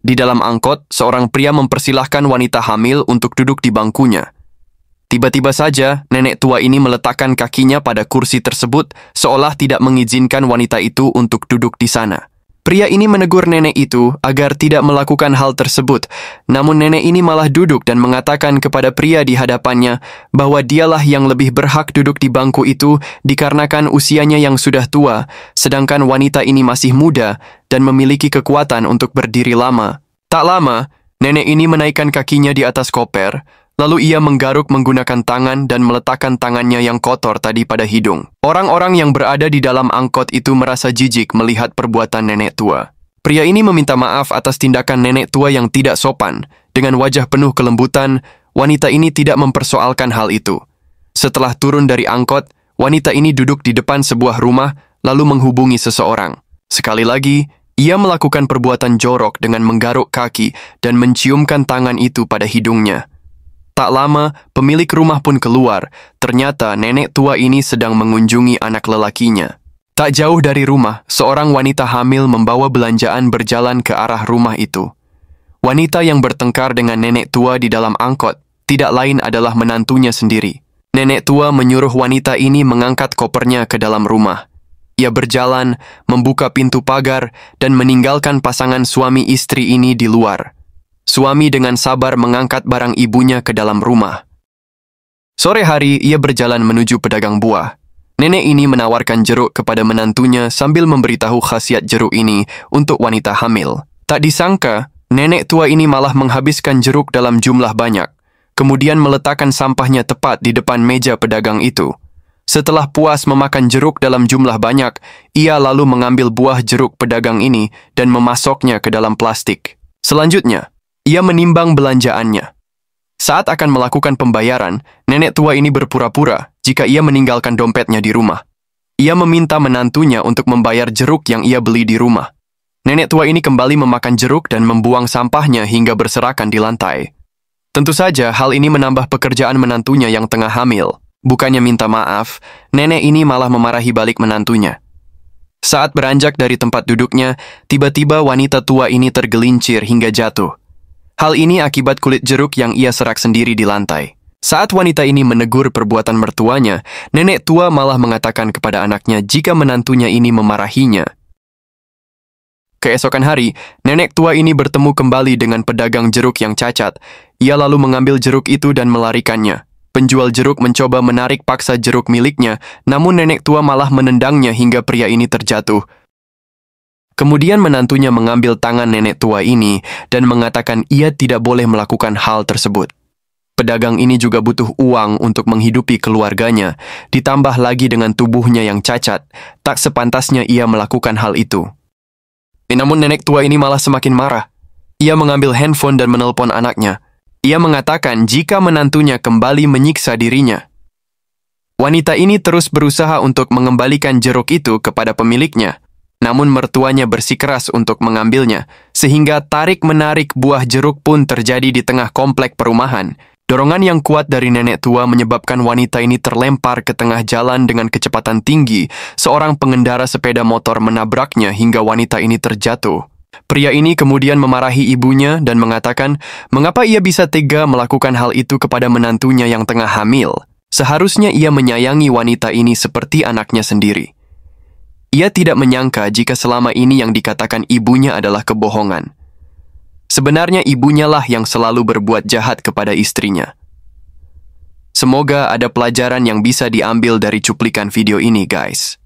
Di dalam angkot, seorang pria mempersilahkan wanita hamil untuk duduk di bangkunya. Tiba-tiba saja, nenek tua ini meletakkan kakinya pada kursi tersebut, seolah tidak mengizinkan wanita itu untuk duduk di sana. Pria ini menegur nenek itu agar tidak melakukan hal tersebut, namun nenek ini malah duduk dan mengatakan kepada pria di hadapannya bahwa dialah yang lebih berhak duduk di bangku itu dikarenakan usianya yang sudah tua, sedangkan wanita ini masih muda dan memiliki kekuatan untuk berdiri lama. Tak lama, nenek ini menaikkan kakinya di atas koper, lalu ia menggaruk menggunakan tangan dan meletakkan tangannya yang kotor tadi pada hidung. Orang-orang yang berada di dalam angkot itu merasa jijik melihat perbuatan nenek tua. Pria ini meminta maaf atas tindakan nenek tua yang tidak sopan. Dengan wajah penuh kelembutan, wanita ini tidak mempersoalkan hal itu. Setelah turun dari angkot, wanita ini duduk di depan sebuah rumah lalu menghubungi seseorang. Sekali lagi, ia melakukan perbuatan jorok dengan menggaruk kaki dan menciumkan tangan itu pada hidungnya. Tak lama, pemilik rumah pun keluar. Ternyata nenek tua ini sedang mengunjungi anak lelakinya. Tak jauh dari rumah, seorang wanita hamil membawa belanjaan berjalan ke arah rumah itu. Wanita yang bertengkar dengan nenek tua di dalam angkot tidak lain adalah menantunya sendiri. Nenek tua menyuruh wanita ini mengangkat kopernya ke dalam rumah. Ia berjalan, membuka pintu pagar, dan meninggalkan pasangan suami istri ini di luar. Suami dengan sabar mengangkat barang ibunya ke dalam rumah. Sore hari, ia berjalan menuju pedagang buah. Nenek ini menawarkan jeruk kepada menantunya sambil memberitahu khasiat jeruk ini untuk wanita hamil. Tak disangka, nenek tua ini malah menghabiskan jeruk dalam jumlah banyak, kemudian meletakkan sampahnya tepat di depan meja pedagang itu. Setelah puas memakan jeruk dalam jumlah banyak, ia lalu mengambil buah jeruk pedagang ini dan memasoknya ke dalam plastik. Selanjutnya, ia menimbang belanjaannya. Saat akan melakukan pembayaran, nenek tua ini berpura-pura jika ia meninggalkan dompetnya di rumah. Ia meminta menantunya untuk membayar jeruk yang ia beli di rumah. Nenek tua ini kembali memakan jeruk dan membuang sampahnya hingga berserakan di lantai. Tentu saja hal ini menambah pekerjaan menantunya yang tengah hamil. Bukannya minta maaf, nenek ini malah memarahi balik menantunya. Saat beranjak dari tempat duduknya, tiba-tiba wanita tua ini tergelincir hingga jatuh. Hal ini akibat kulit jeruk yang ia serak sendiri di lantai. Saat wanita ini menegur perbuatan mertuanya, nenek tua malah mengatakan kepada anaknya jika menantunya ini memarahinya. Keesokan hari, nenek tua ini bertemu kembali dengan pedagang jeruk yang cacat. Ia lalu mengambil jeruk itu dan melarikannya. Penjual jeruk mencoba menarik paksa jeruk miliknya, namun nenek tua malah menendangnya hingga pria ini terjatuh. Kemudian menantunya mengambil tangan nenek tua ini dan mengatakan ia tidak boleh melakukan hal tersebut. Pedagang ini juga butuh uang untuk menghidupi keluarganya, ditambah lagi dengan tubuhnya yang cacat, tak sepantasnya ia melakukan hal itu. Namun nenek tua ini malah semakin marah. Ia mengambil handphone dan menelpon anaknya. Ia mengatakan jika menantunya kembali menyiksa dirinya. Wanita ini terus berusaha untuk mengembalikan jeruk itu kepada pemiliknya. Namun mertuanya bersikeras untuk mengambilnya, sehingga tarik-menarik buah jeruk pun terjadi di tengah komplek perumahan. Dorongan yang kuat dari nenek tua menyebabkan wanita ini terlempar ke tengah jalan dengan kecepatan tinggi. Seorang pengendara sepeda motor menabraknya hingga wanita ini terjatuh. Pria ini kemudian memarahi ibunya dan mengatakan mengapa ia bisa tega melakukan hal itu kepada menantunya yang tengah hamil. Seharusnya ia menyayangi wanita ini seperti anaknya sendiri. Ia tidak menyangka jika selama ini yang dikatakan ibunya adalah kebohongan. Sebenarnya ibunya lah yang selalu berbuat jahat kepada istrinya. Semoga ada pelajaran yang bisa diambil dari cuplikan video ini, guys.